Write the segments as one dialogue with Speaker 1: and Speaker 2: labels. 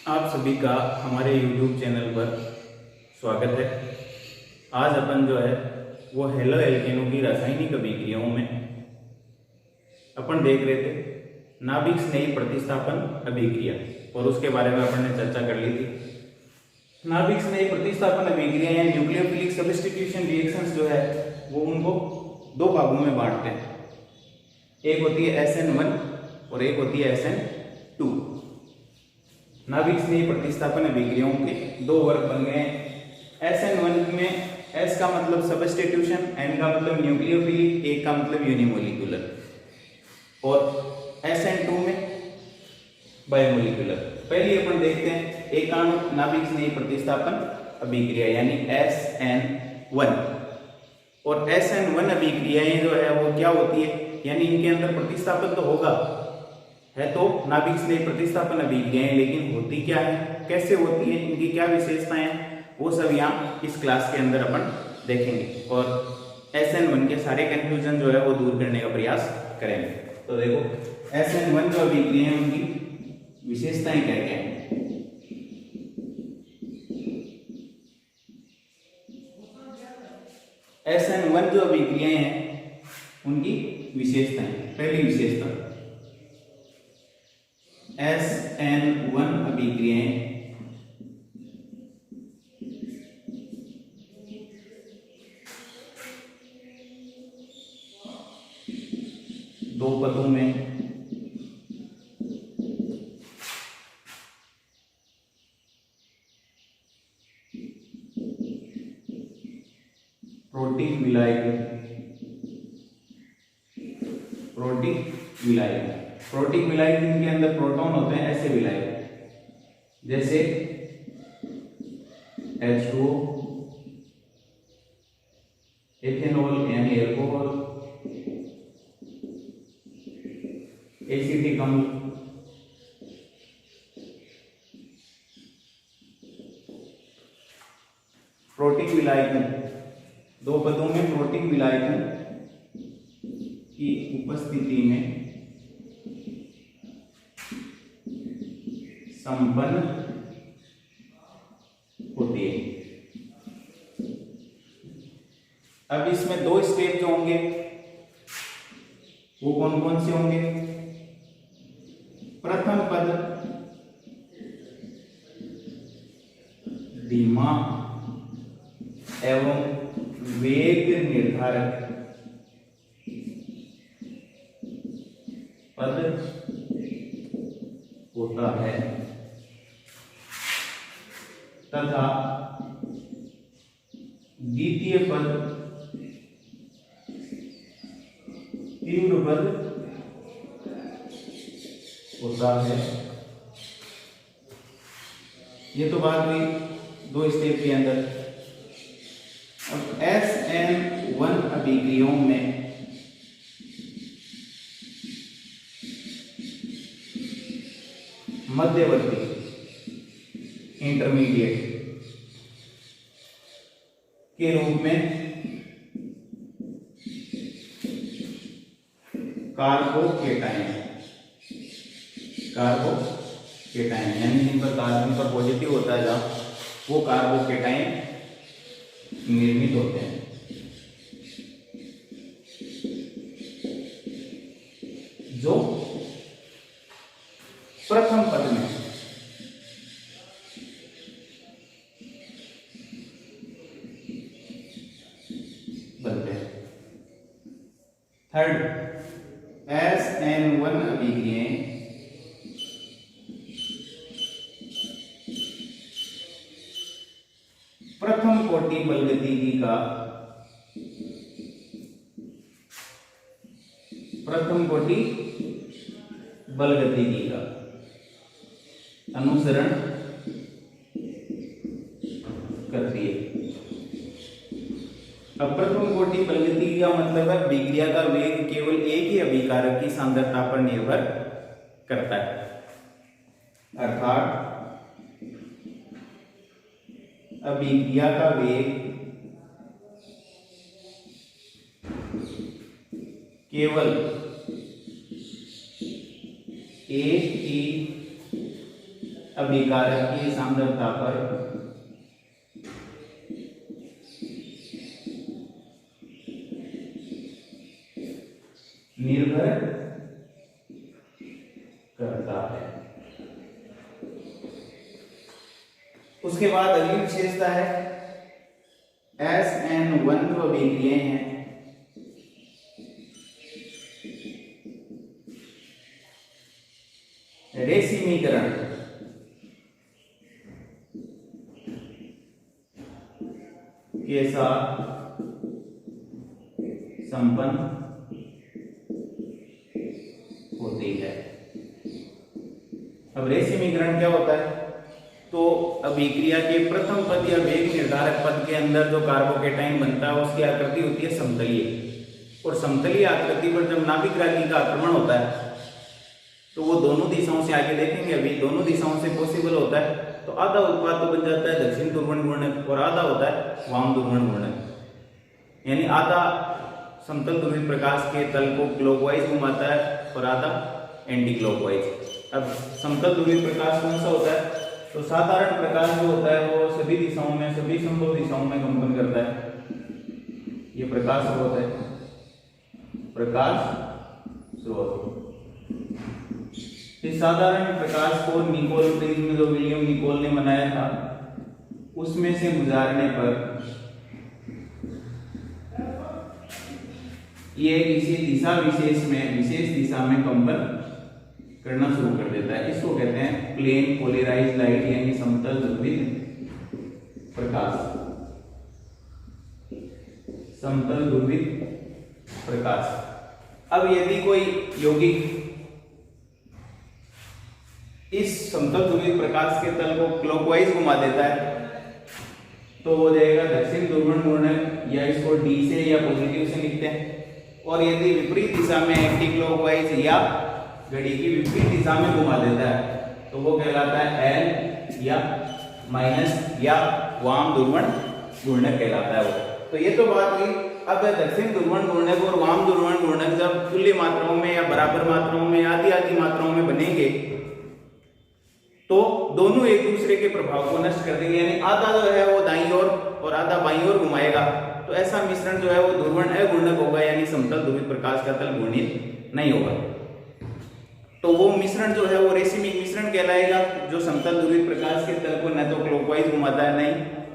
Speaker 1: आप सभी का हमारे YouTube चैनल पर स्वागत है। आज अपन जो है वो हेलो एल्केनों की रासायनिक अभिक्रियाओं में अपन देख रहे थे नाभिक स्नेही प्रतिस्थापन अभिक्रिया, और उसके बारे में अपन ने चर्चा कर ली थी। नाभिक स्नेही प्रतिस्थापन अभिक्रिया या न्यूक्लियोफिलिक सब्स्टिट्यूशन रिएक्शंस जो है वो उनको दो भागों में बांटते हैं। एक होती है SN1 और एक होती है SN2। नाभिक स्नेही प्रतिस्थापन अभिक्रियाओं के दो वर्ग बन गए हैं। SN1 में S का मतलब सब्स्टिट्यूशन, N का मतलब न्यूक्लियोफिलिक, A का मतलब यूनिमोलिकुलर, और SN2 में बायोमोलिकुलर। पहले अपन देखते हैं एकाणु नाभिक स्नेही प्रतिस्थापन अभिक्रिया यानी SN1। और SN1 अभिक्रियाएं जो है वो क्या होती है, यानी इनके अंदर प्रतिस्थापन तो होगा है तो नाभिक स्नेही प्रतिस्थापन अभिक्रियाएं, लेकिन होती क्या है, कैसे होती है, इनकी क्या विशेषताएं हैं, वो सब यहाँ इस क्लास के अंदर अपन देखेंगे और SN1 के सारे कंफ्यूजन जो है वो दूर करने का प्रयास करेंगे। तो देखो SN1 जो अभिक्रिया है उनकी विशेषताएं क्या क्या है। SN1 जो अभिक्रियाएं हैं उनकी विशेषताएं, पहली विशेषता SN1 अभिक्रियाएं दो पदों में प्रोटीन विलायक प्रोटीन विलायक जिनके अंदर प्रोटॉन होते हैं, ऐसे विलायक जैसे H2O, इथेनॉल यानी एल्कोहल, एसिटिक अम्ल, प्रोटीन विलायक दो पदों में प्रोटीन विलायक की उपस्थिति में संपन्न होती है। अब इसमें दो स्टेप जो होंगे वो कौन कौन से होंगे। प्रथम पद धीमा एवं वेग निर्धारक पद होता है तथा द्वितीय पद तीव्र पद होता है। ये तो बात हुई दो स्टेप के अंदर। अब SN1 अभिक्रियाओं में मध्यवर्ती इंटरमीडिएट के रूप में कार्बोकेटाइन यानी जिन पर कार्बन पर पॉजिटिव होता है जहां वो कार्बोकेटाइन निर्मित होते हैं। जो प्रथम पद में बनते हैं। थर्ड SN1 अभिक्रियाएं प्रथम कोटि बलगतिकी का अनुसरण करती है। अब प्रथम कोटि बलगतिकी का मतलब है अभिक्रिया का वेग केवल एक ही अभिकारक की सांद्रता पर निर्भर करता है, अर्थात अभिक्रिया का वेग केवल एक ही अभिकारक की सांद्रता पर निर्भर करता है। उसके बाद अगली विशेषता है SN1 जो अभिक्रियाएं हैं रेसिमीकरण के साथ संपन्न होती है। अब रेसिमीकरण क्या होता है? तो अभिक्रिया के प्रथम पद या वेग निर्धारक पद के अंदर जो कार्बोकेटाइन बनता है उसकी आकृति होती है समतलीय, और समतलीय आकृति पर जब नाभिक राशि का आक्रमण होता है तो वो दोनों दिशाओं से, आगे देखेंगे अभी, दोनों दिशाओं से पॉसिबल होता है। तो आधा उत्पाद तो बन जाता है दक्षिण ध्रुवण घूर्णक और आधा होता है वाम ध्रुवण घूर्णक, यानी आधा समतल ध्रुवित प्रकाश के तल को क्लॉकवाइज घुमाता है और आधा एंटी क्लॉकवाइज। अब समतल ध्रुवित प्रकाश कौन सा होता है? तो साधारण प्रकाश जो होता है वो सभी दिशाओं में, सभी संभव दिशाओं में कंपन करता है। ये प्रकाश स्रोत है, प्रकाश स्रोत। इस साधारण प्रकाश को निकोल प्रिज्म जो विलियम निकोल ने बनाया था उसमें से गुजारने पर ये किसी दिशा विशेष दिशा में कंपन करना शुरू कर देता है। इसको कहते हैं प्लेन पोलराइज्ड लाइट, यानी समतल ध्रुवित प्रकाश। समतल ध्रुवित प्रकाश। अब यदि कोई यौगिक इस समतल ध्रुवित प्रकाश के तल को क्लॉकवाइज घुमा देता है तो हो जाएगा दक्षिण ध्रुवण घूर्णक, या इसको डी से या पॉजिटिव से लिखते हैं। और यदि विपरीत दिशा में एंटी क्लॉकवाइज या घड़ी की विपरीत दिशा में घुमा देता है तो वो कहलाता है एल या माइनस या वाम ध्रुवण घूर्णक कहलाता है वो। तो ये तो बात हुई। अब दक्षिण ध्रुवण घूर्णक और वाम ध्रुवण घूर्णक जब तुल्य मात्राओं में या बराबर मात्राओं में, आधी आधी मात्राओं में बनेंगे तो दोनों एक दूसरे के प्रभाव को नष्ट कर देंगे, यानी आधा जो है वो दाईं ओर और आधा बाईं ओर घुमाएगा। तो ऐसा मिश्रण जो है वो ध्रुवण अघूर्णक होगा, यानी समतल ध्रुवित प्रकाश का तल घूर्णित नहीं होगा। तो वो मिश्रण जो है वो रेसिमिक मिश्रण कहलाएगा, जो समतल ध्रुवित प्रकाश के तल को न तो क्लॉकवाइज घुमाता है नहीं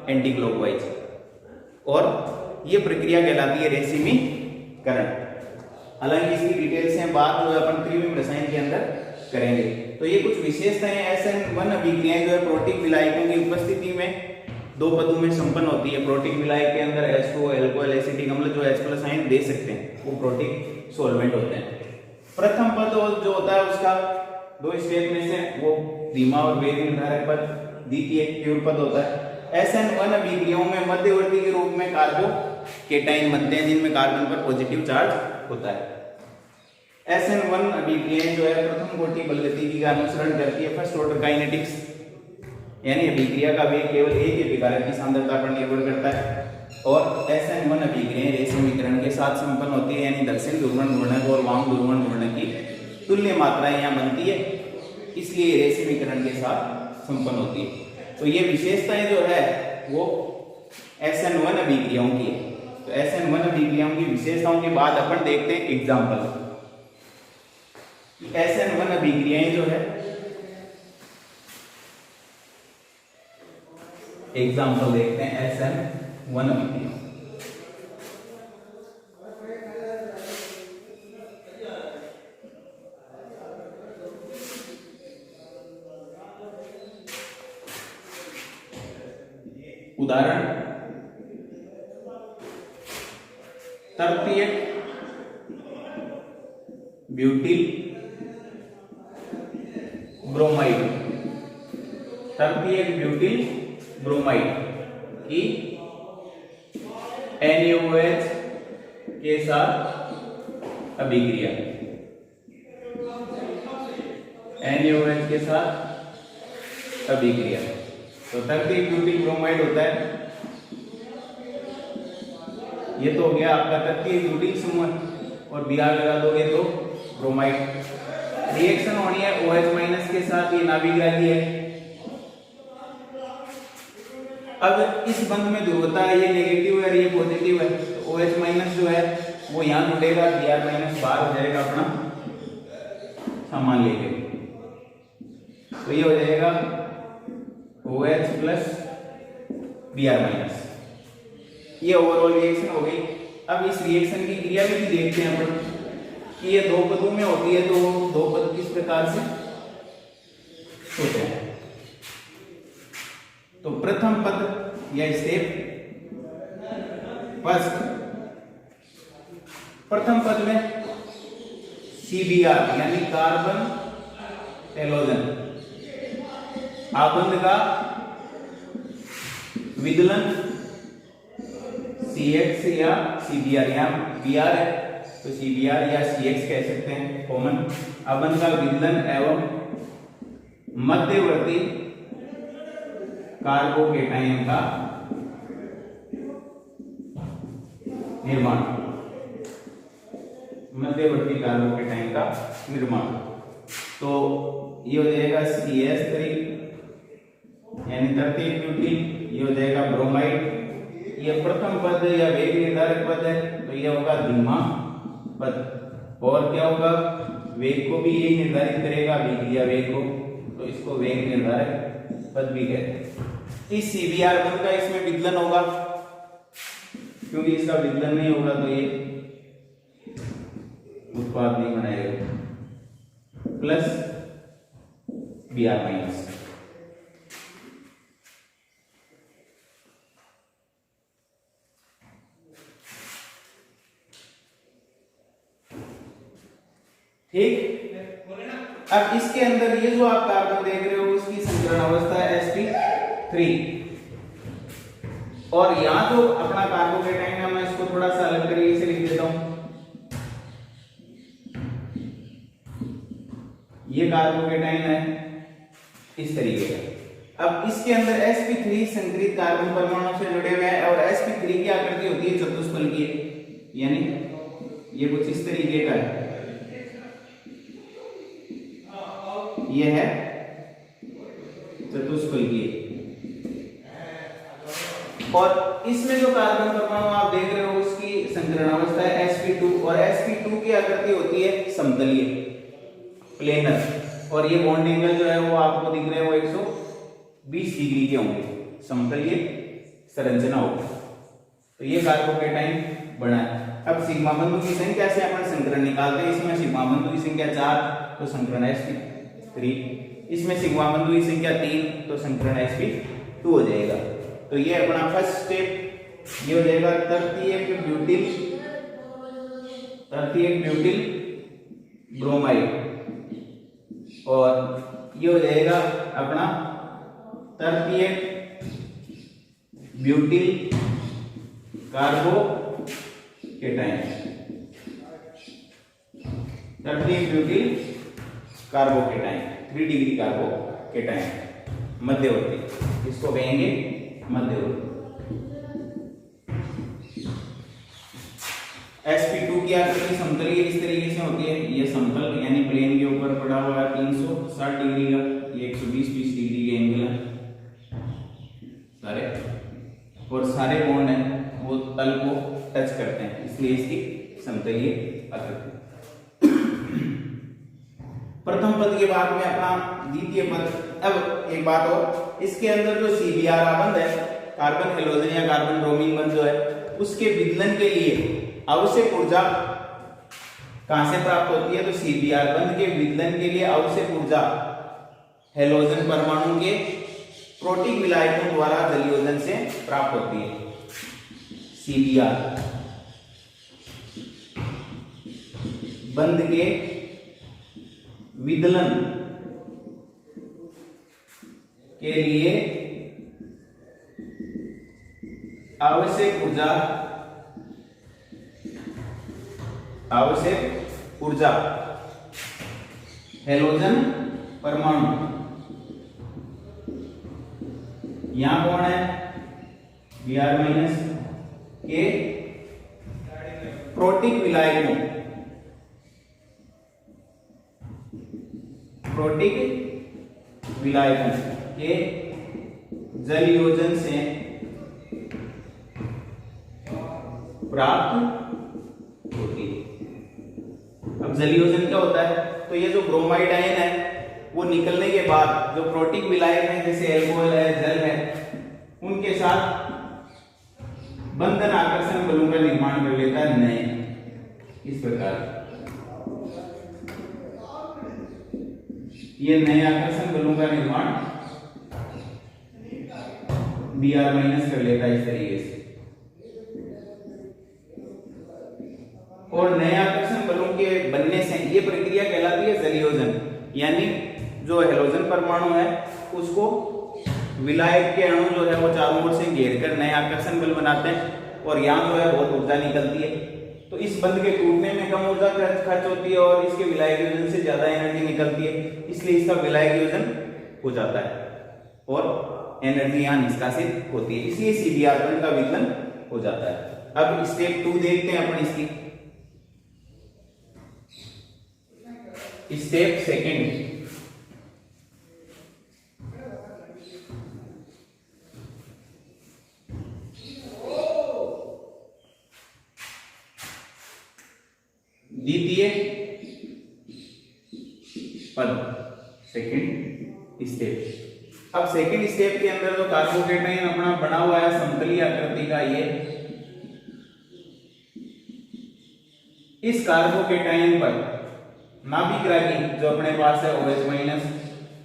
Speaker 1: एंटी क्लॉकवाइज, और ये प्रक्रिया कहलाती है रेसिमीकरण। हालांकि इसकी डिटेल्स हैं बात जो अपन त्रिविम रसायन के अंदर करेंगे। तो ये कुछ विशेषताएं SN1 अभिक्रियाएं जो है प्रोटिक विलायकों की उपस्थिति में दो पदों में संपन्न होती है। प्रोटिक विलायक के अंदर H2O, अल्कोहल, एसिटिक अम्ल जो H+ आयन दे सकते हैं वो प्रोटिक सॉल्वेंट होते हैं। प्रथम पद जो होता है उसका दो स्टेप में से वो धीमा और वेग निर्धारक पद, द्वितीय प्योर पद होता है। SN1 अभिक्रियाओं में मध्यवर्ती के रूप में कार्बोकेटाइन बनते हैं जिनमें कार्बन पर पॉजिटिव चार्ज होता है। SN1 अभिक्रियाएं जो है प्रथम कोटि बलगतिकी का अनुसरण करती है, फर्स्ट ऑर्डर काइनेटिक्स, यानी अभिक्रिया का वेग केवल एक ही अभिकारक की सांद्रता पर निर्भर करता है। और SN1 अभिक्रियाएं रेसिमीकरण के साथ संपन्न होती है, यानी दक्षिण ध्रुवण घूर्णक और वाम ध्रुवण घूर्णक की तुल्य मात्राएं यहाँ बनती है, इसलिए रेसिमीकरण के साथ संपन्न होती है। तो ये विशेषताएं जो है वो SN1 अभिक्रियाओं की है। तो SN1 अभिक्रियाओं की विशेषताओं के बाद अपन देखते हैं एग्जाम्पल। SN1 अभिक्रियाएं जो है, एग्जाम्पल देखते हैं SN1 अभिक्रिया। उदाहरण, तृतीयक ब्यूटिल ब्रोमाइड, तृतीयक ब्यूटिल ब्रोमाइड की NaOH के साथ अभिक्रिया, NaOH के साथ अभिक्रिया। तो तृतीयक ब्यूटिल ब्रोमाइड होता है, ये तो हो गया आपका तृतीयक ब्यूटिल समूह, और Br लगा दोगे तो ब्रोमाइड। रिएक्शन होनी है OH- के साथ, ये नाभिक राशि है, अब इस बंध में ध्रुवता है, ये नेगेटिव है और ये पॉजिटिव है, तो OH माइनस जो है वो यहाँ जुड़ेगा, Br माइनस बाहर हो जाएगा अपना सामान लेके, तो ये हो जाएगा OH प्लस Br माइनस। ये ओवरऑल रिएक्शन हो गई। अब इस रिएक्शन की क्रिया भी देखते हैं अपन कि ये दो पदों में होती है, तो दो पद किस प्रकार से होते हैं। तो प्रथम पद या स्टेप फर्स्ट, प्रथम पद में CBr यानी कार्बन हैलोजन आबंध का विदलन CH या CBr, यहाँ Br है तो CBr या CH कह सकते हैं कॉमन, आबंध का विदलन एवं मध्यवर्ती कार्बोकेटायन का निर्माण, मध्यवर्ती कार्बोकेटायन का निर्माण। तो ये हो जाएगा CH3 यानी तृतीय ब्यूटीन, ये हो जाएगा ब्रोमाइड। ये प्रथम पद या वेग निर्धारक पद है, तो ये होगा धीमा पद। और क्या होगा, वेग को भी ये निर्धारित करेगा, अभिक्रिया वेग को, तो इसको वेग निर्धारक पद भी कहते हैं। इस CBr बंध का इसमें विदलन होगा, क्योंकि इसका विदलन नहीं होगा तो ये उत्पाद नहीं बनाएगा, प्लस Br माइनस। ठीक, अब इसके अंदर ये जो आप कार्बन देख रहे हो उसकी संकरण अवस्था है sp3, और यहां जो अपना कार्बोकेटाइन है मैं इसको थोड़ा सा अलग तरीके से लिख देता हूं। ये कार्बोकेटाइन है इस तरीके का। अब इसके अंदर sp3 संकरित कार्बन परमाणु से जुड़े हुए हैं, और sp3 की आकृति होती है चतुष्फल की, यानी ये कुछ इस तरीके का है, ये है चतुष्फल की। और इसमें जो कार्बन परमाणु आप देख रहे हो उसकी संकरण अवस्था है sp2, और sp2 की आकृति होती है समतलीय प्लेनर, और ये बॉन्ड एंगल जो है वो आपको दिख रहे हैं वो 120 डिग्री के होंगे, समतलीय संरचना होगी। तो ये कार्बोकेटाइन बना है। अब सिग्मा बंधु की संख्या से अपन संकरण निकालते हैं। इसमें सिग्मा बंधु की संख्या 4 तो संकरण sp3, इसमें सिग्मा बंधु की संख्या 3 तो संकरण sp2 हो जाएगा। तो ये अपना फर्स्ट स्टेप, ये हो जाएगा तृतीयक ब्यूटिल ब्रोमाइड, और ये हो जाएगा अपना तृतीयक ब्यूटिल कार्बोकेटाइन, तृतीयक ब्यूटिल कार्बोकेटाइन 3 डिग्री कार्बोकेटाइन मध्यवर्ती, इसको कहेंगे मध्यवर्ती। sp2 की आकृति समतलीय इस तरीके से होती है, ये समतल यानी प्लेन के ऊपर पड़ा हुआ है 360 डिग्री का, ये 120 डिग्री के एंगल है सारे, और सारे बॉन्ड हैं वो तल को टच करते हैं, इसलिए इसकी समतलीय आकृति। प्रथम पद के बाद में अपना द्वितीय पद। अब एक बात और, इसके अंदर जो CBr बंध है, कार्बन हैलोजन या कार्बन ब्रोमीन बंध जो है, उसके विदलन के लिए आवश्यक ऊर्जा कहां से प्राप्त होती है, तो CBr बंध के विदलन के लिए आवश्यक ऊर्जा हैलोजन परमाणु के प्रोटिक विलायकों द्वारा जलयोजन से प्राप्त होती है। CBr बंध के विदलन के लिए आवश्यक ऊर्जा हैलोजन परमाणु, यहां कौन है Br माइनस के प्रोटिक विलायकों के जलयोजन से प्राप्त होती है। अब जलीयोजन क्या होता है, तो ये जो ब्रोमाइड आयन है वो निकलने के बाद जो प्रोटिक विलायक है जैसे एल्कोहल है, जल है, उनके साथ बंधन आकर्षण बलों का निर्माण कर लेता है नए, इस प्रकार ये नए आकर्षण बलों का निर्माण Br माइनस कर लेता है इस तरीके से। और नए आकर्षण बलों के बनने से ये प्रक्रिया कहलाती है जलीयोजन, यानी जो हेलोजन परमाणु है उसको विलायक के अणु जो है वो चारों ओर से घेर कर नए आकर्षण बल बनाते हैं और यहाँ जो है बहुत ऊर्जा निकलती है। तो इस बंध के टूटने में कम ऊर्जा खर्च होती है और इसके विलायक योजन से ज्यादा एनर्जी निकलती है, इसलिए इसका विलायक योजन हो जाता है और एनर्जी यहाँ निष्कासित होती है, इसलिए सीबीआर बंध का विघटन हो जाता है। अब स्टेप 2 देखते हैं अपन इसकी। स्टेप सेकंड, द्वितीय पद, सेकंड स्टेप। अब सेकंड स्टेप के अंदर जो कार्बोकेटाइन अपना बना हुआ है समतलीय आकृति का, ये इस कार्बोकेटाइन पर नाभिक रागी जो अपने पास है OH माइनस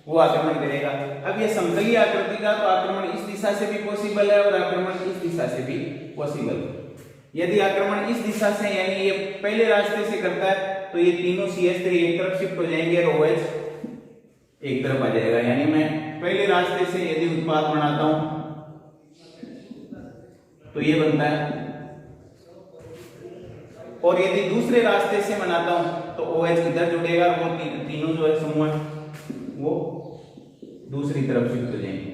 Speaker 1: वो आक्रमण करेगा। अब ये समतलीय आकृति का तो आक्रमण इस दिशा से भी पॉसिबल है और आक्रमण इस दिशा से भी पॉसिबल है। यदि आक्रमण इस दिशा से यानी ये पहले रास्ते से करता है तो ये तीनों CH3 एक तरफ शिफ्ट हो जाएंगे और OH एक तरफ आ जाएगा, यानी मैं पहले रास्ते से यदि उत्पाद बनाता हूं तो ये बनता है, और यदि दूसरे रास्ते से बनाता हूं तो OH इधर जुड़ेगा, वो तीनों जो है समूह वो दूसरी तरफ शिफ्ट हो जाएंगे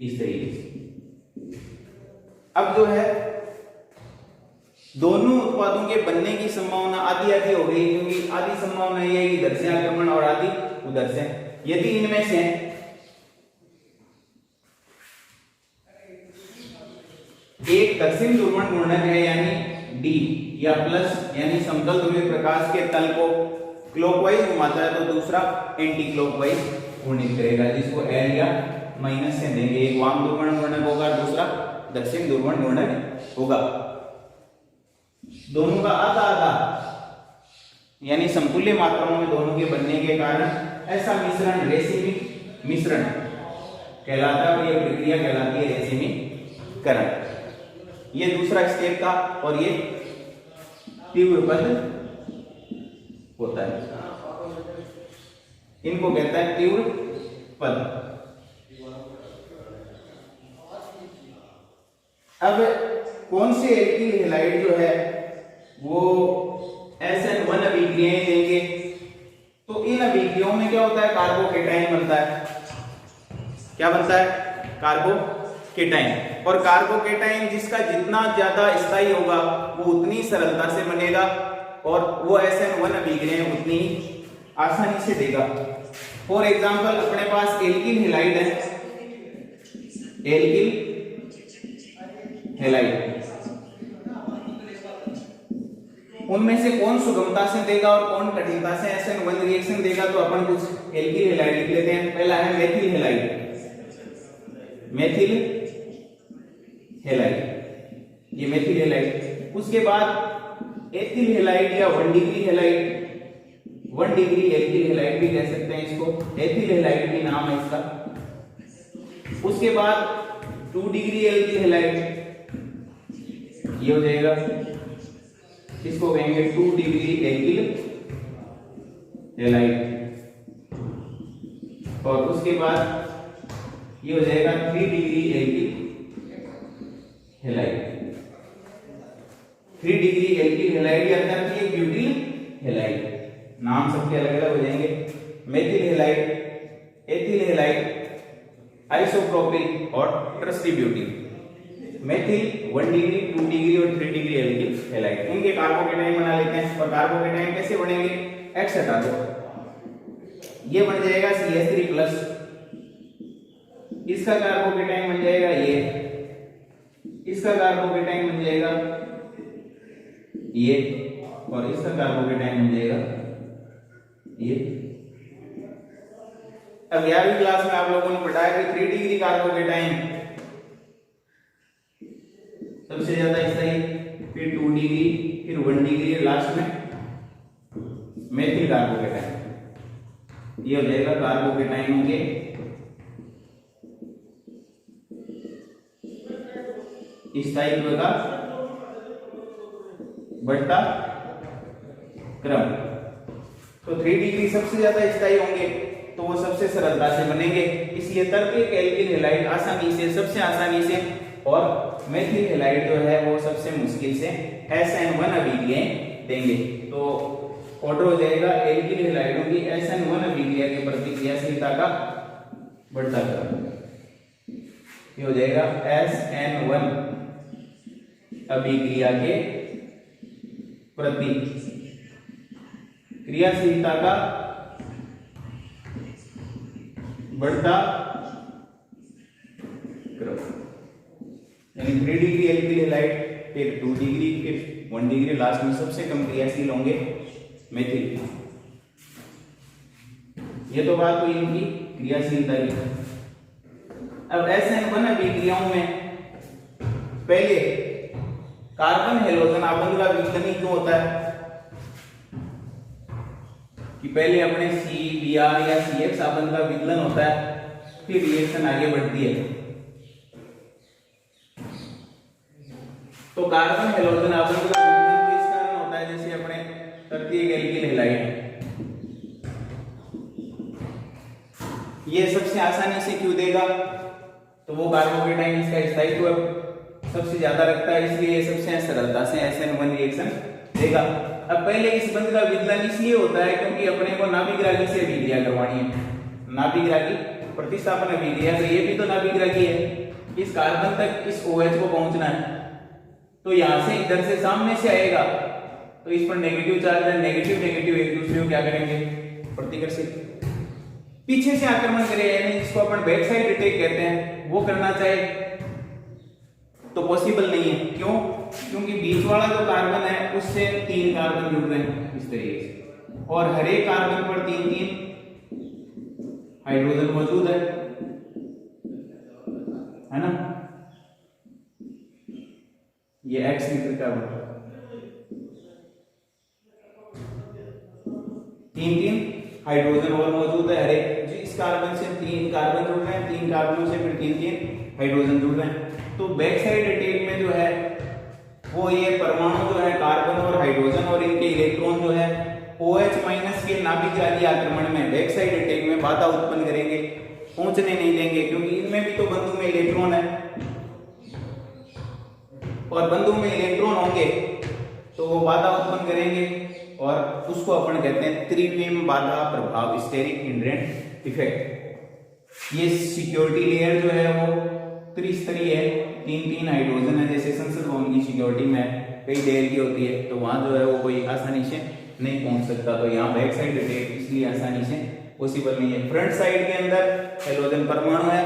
Speaker 1: इस तरीके से। अब जो है दोनों उत्पादों के बनने की संभावना आधी आधी हो गई, क्योंकि आधी संभावना यह है कि इधर से आक्रमण और आधी उधर से। यदि इनमें से एक दक्षिण ध्रुवण घूर्णक है यानी डी या प्लस, यानी समतल ध्रुवीय प्रकाश के तल को क्लॉकवाइज घुमाता है तो दूसरा एंटी क्लॉकवाइज घूर्णित करेगा, जिसको एल या माइनस से देंगे। एक वाम ध्रुवण घूर्णक होगा, दूसरा दक्षिण ध्रुवण घूर्णक होगा। दोनों का आधा आधा यानी समतुल्य मात्राओं में दोनों के बनने के कारण ऐसा मिश्रण रेसिमिक मिश्रण कहलाता है और यह प्रक्रिया कहलाती है रेसिमिकरण। ये दूसरा स्टेप था और ये तीव्र पद होता है, इनको कहता है तीव्र पद। अब कौन से एल्किल हैलाइड जो है वो SN1 अभिक्रियाएं देंगे, तो इन अभिक्रियाओं में क्या होता है, कार्बोकेटाइन बनता है। क्या बनता है? कार्बोकेटाइन। और कार्बोकेटाइन जिसका जितना ज्यादा स्थायी होगा वो उतनी सरलता से बनेगा और वो SN1 अभिक्रियाएं उतनी आसानी से देगा। फॉर एग्जांपल अपने पास एल्किल हैलाइड है, एल्किल हैलाइड, उनमें से कौन सुगमता से देगा और कौन कठिनता से SN1 रिएक्शन देगा, तो अपन कुछ एल्किल हैलाइड लिख लेते हैं। पहला है मेथिल हैलाइड, मेथिल हैलाइड, ये मेथिल हैलाइड। उसके बाद एथिल हैलाइड या 1 degree halide, 1 degree alkyl halide भी कह सकते हैं इसको, एथिल हैलाइड भी नाम है इसका। उसके बाद 2 डिग्री एल्किल हैलाइड, ये हो जाएगा, इसको कहेंगे 2 डिग्री एल्किल हैलाइड। और उसके बाद ये हो जाएगा 3 degree alkyl halide. 3 degree alkyl halide या तरकीय ब्यूटिल हैलाइड, नाम सबके अलग अलग हो जाएंगे। Methyl halide, ethyl halide, isopropyl और ट्रस्टी ब्यूटिल। मेथिल 1 डिग्री, 2 डिग्री और 3 डिग्री एल्किल हैलाइड, इनके कार्बोकेटाइन बना लेते हैं। और कार्बोकेटाइन कैसे बनेंगे? X हटा दो, ये बन जाएगा CH3 प्लस, इसका कार्बोकेटाइन बन जाएगा ये इसका कार्बोकेटाइन बन जाएगा ये, और इसका कार्बोकेटाइन बन जाएगा ये। अब 11वीं क्लास में आप लोगों ने पढ़ाया कि 3 डिग्री कार्बोकेटाइन सबसे ज्यादा स्थायी, फिर 2 डिग्री, फिर 1 डिग्री, लास्ट में मेथिल कार्बोकेटाइन। ये हो जाएगा कार्बोकेटाइनों के स्थायित्व का बढ़ता क्रम। तो 3 डिग्री सबसे ज्यादा स्थायी होंगे तो वो सबसे सरलता से बनेंगे, इसलिए तर्कयुक्त एल्किल हैलाइड आसानी से, सबसे आसानी से, और मेथिल हैलाइड जो है वो सबसे मुश्किल से SN1 अभिक्रियाएं देंगे। तो ऑर्डर हो जाएगा एल्किल हैलाइडों की SN1 अभिक्रिया के प्रतिक्रियाशीलता का बढ़ता क्रम। ये हो जाएगा SN1 अभिक्रिया के प्रति क्रियाशीलता का बढ़ता क्रम, यानी 3 डिग्री एल्किल हैलाइड, फिर 2 डिग्री, फिर 1 डिग्री, लास्ट में सबसे कम क्रियाशील होंगे मेथिल। ये तो बात हुई इनकी क्रियाशीलता की। अब SN1 अभिक्रियाओं में पहले कार्बन हैलोजन आबंध का विचलन ही क्यों होता है कि पहले अपने CBr या CX आबंध का विचलन होता है, फिर रिएक्शन आगे बढ़ती है। तो कार्बन हैलोजन आबंध का विचलन तो इस कारण होता है, जैसे अपने तृतीयक एल्किल हैलाइड, ये सबसे आसानी से क्यों देगा, तो वो कार्बोकेटाइन इसका स्थायित्व सबसे ज्यादा रखता है, इसलिए ये सबसे सरलता से SN1 रिएक्शन देगा। अब पहले इस बंध का विचलन इसलिए होता है क्योंकि अपने को नाभिग्राही से अभिक्रिया करवानी है, नाभिग्राही प्रतिस्थापन अभिक्रिया, तो ये भी तो नाभिग्राही है, इस कार्बन तक इस OH को पहुंचना है, तो यहां से इधर से सामने से आएगा तो इस पर नेगेटिव चार्ज है, नेगेटिव नेगेटिव एक दूसरे को क्या करेंगे, प्रतिकर्षित। पीछे से आक्रमण करे, यानी जिसको अपन बैक साइड अटैक कहते हैं, वो करना चाहे तो पॉसिबल नहीं है। क्यों? क्योंकि बीच वाला जो कार्बन है उससे 3 कार्बन जुड़ रहे हैं इस तरीके से, और हर एक कार्बन पर 3-3 हाइड्रोजन मौजूद है ना। ये X मीटर कार्बन 3-3 हाइड्रोजन और मौजूद है, हर एक इस कार्बन से 3 कार्बन जुड़ रहे हैं, 3 कार्बनों से फिर 3-3 हाइड्रोजन जुड़ रहे हैं। तो बैक साइड अटैक में जो है वो ये परमाणु जो है कार्बन और हाइड्रोजन और इनके इलेक्ट्रॉन जो है OH माइनस के नाभिकजालीय आक्रमण में बैक साइड अटैक में बाधा उत्पन्न करेंगे, पहुंचने नहीं देंगे, क्योंकि इनमें भी तो बंधु में इलेक्ट्रॉन है, और बंधु में इलेक्ट्रॉन होंगे तो वो बाधा उत्पन्न करेंगे, और उसको अपन कहते हैं त्रिविम बाधा प्रभाव, स्टेरिक हिंड्रेंस इफेक्ट। ये सिक्योरिटी लेयर जो है वो त्रिस्तरीय है, 3-3 हाइड्रोजन है, जैसे संसद भवन की सिक्योरिटी में कई लेयर की होती है, तो वहां जो है वो कोई आसानी से नहीं पहुंच सकता, तो यहाँ बैक साइड अटैक इसलिए आसानी से पॉसिबल नहीं है। फ्रंट साइड के अंदर हैलोजन परमाणु है,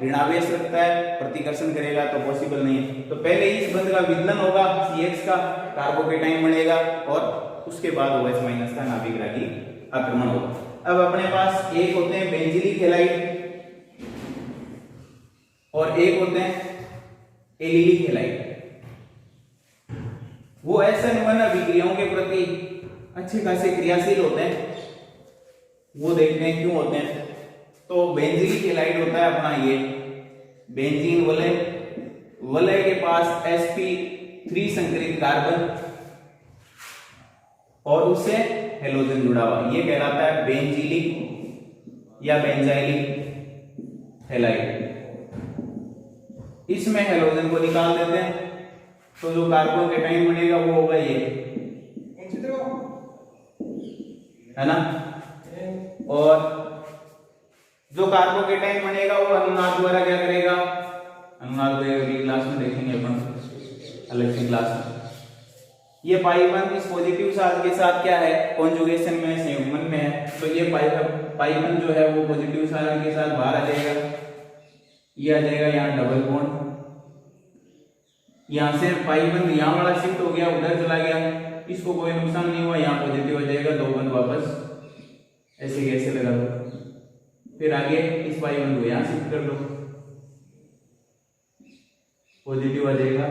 Speaker 1: ऋणावेश रखता है, प्रतिकर्षण करेगा, तो पॉसिबल नहीं है। तो पहले इस बंध का विचलन होगा, CX का कार्बोकेटाइन बनेगा, और उसके बाद OH माइनस का नाभिग्राही आक्रमण होगा। अब अपने पास एक होते हैं बेंजीलिक हैलाइड और एक होते हैं एलिलिक हैलाइड। वो SN1 अभिक्रियाओं के प्रति अच्छे खासे क्रियाशील होते हैं, वो देखते हैं क्यों होते हैं। तो बेंजीलिक हैलाइड होता है अपना ये बेंजीन वलय, वलय के पास sp3 संकरित कार्बन और उससे हैलोजन जुड़ा हुआ, ये कहलाता है बेंजीलिक या बेंजाइलिक हैलाइड। इसमें हैलोजन को निकाल देते हैं, तो जो कार्बोकेटाइन बनेगा वो होगा ये, है ना, और जो कार्बोकेटाइन बनेगा वो अनुनाद द्वारा क्या करेगा, अनुनाद अगली क्लास में देखेंगे अपन अलग से क्लास में। ये पाई बंध इस पॉजिटिव चार्ज के साथ क्या है, कॉन्जुगेशन में, संयुग्मन में है, तो ये पाई बंध जो है वो पॉजिटिव चार्ज के साथ बाहर आ जाएगा, ये आ जाएगा यहाँ डबल बॉन्ड, यहाँ से पाई बंद यहाँ वाला शिफ्ट हो गया, उधर चला गया, इसको कोई नुकसान नहीं हुआ, यहाँ पॉजिटिव हो जाएगा, दो बंद वापस ऐसे कैसे लगा दो। फिर आगे इस पाई बंद को यहाँ शिफ्ट कर दो, पॉजिटिव आ जाएगा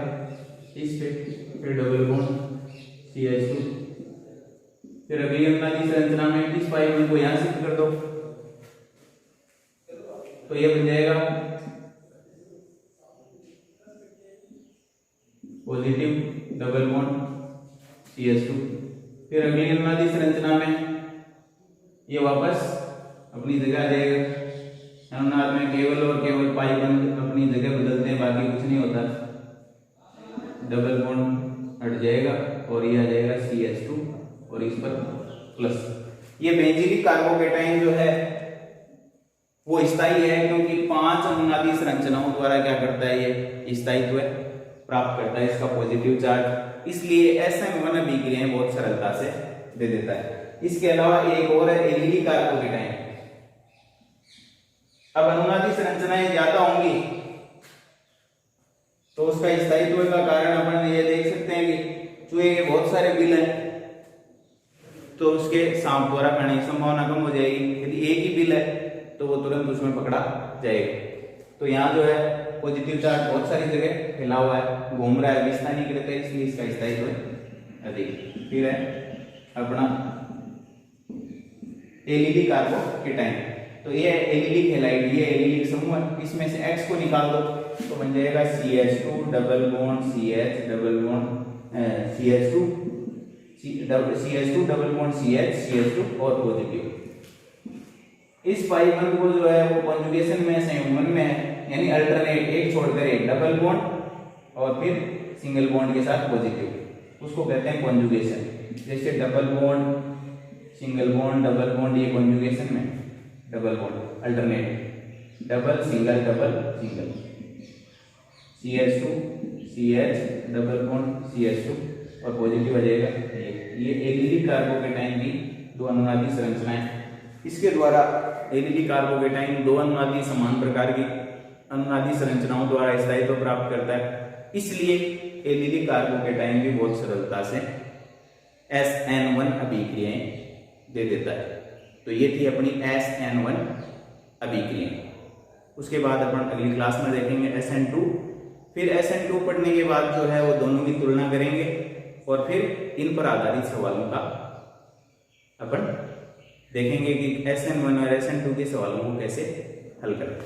Speaker 1: इस पे, फिर डबल बॉन्ड CH2। फिर अगली अनुनादी संरचना में इस पाई बंद को यहाँ शिफ्ट कर दो, तो ये बन जाएगा पॉजिटिव डबल बॉन्ड CH2। फिर अगली अनुनादी संरचना में ये वापस अपनी जगह आ जाएगा। अनुनाद में केवल और केवल पाई बंद अपनी जगह बदलते हैं, बाकी कुछ नहीं होता। डबल बॉन्ड हट जाएगा और ये आ जाएगा CH2 और इस पर प्लस। ये बेंजीलिक कार्बोकेटाइन जो है वो स्थायी है, क्योंकि 5 अनुनादी संरचनाओं द्वारा क्या करता है, ये स्थायित्व प्राप्त करता है इसका पॉजिटिव चार्ज, इसलिए SN1 अभिक्रियाएं बहुत सरलता से दे देता है। इसके अलावा एक और है एलिलिक कार्बोकेटाइन। अब अनुनादी संरचनाएं ज्यादा होंगी तो उसका स्थायित्व का कारण अपन ये देख सकते हैं कि चूहे के बहुत सारे बिल हैं, तो उसके सांप द्वारा खाने की संभावना कम हो जाएगी। यदि एक ही बिल है तो वो तुरंत उसमें पकड़ा जाएगा। तो यहाँ जो है पॉजिटिव चार्ज बहुत सारी जगह फैला हुआ है, घूम रहा है, विस्थानिक रहता है, इसलिए इसका स्थायित्व अधिक। फिर है अपना एलिलिक कार्बोकेटाइन। तो ये एलिलिक हैलाइड, ये एलिलिक समूह, इसमें से X को निकाल दो तो बन जाएगा CH2 double bond CH double bond CH2 double bond CH2 और पॉजिटिव। इस पाई बंद को जो है वो कॉन्जुगेशन में संयुग्मन में है, यानी अल्टरनेट, एक छोड़कर एक डबल बॉन्ड और फिर सिंगल बॉन्ड के साथ पॉजिटिव, उसको कहते हैं कॉन्जुगेशन। जैसे double bond single bond double bond, ये कॉन्जुगेशन में double bond alternate, double single CH2 CH double bond CH2 और पॉजिटिव आ जाएगा। ये एलिलिक कार्बोकेटाइन की दो अनुनादी संरचनाएं। इसके द्वारा एलिलिक कार्बोकेटाइन दो अनुनादी समान प्रकार की अनुनादी संरचनाओं द्वारा स्थायित्व प्राप्त करता है, इसलिए एलिलिक कार्बोकेटाइन भी बहुत सरलता से SN1 अभिक्रियाएं दे देता है। तो ये थी अपनी SN1 अभिक्रियाएं। उसके बाद अपन अगली क्लास में देखेंगे SN2। फिर SN2 पढ़ने के बाद जो है वो दोनों की तुलना करेंगे और फिर इन पर आधारित सवालों का अपन देखेंगे कि SN1 और SN2 के सवालों को कैसे हल करें।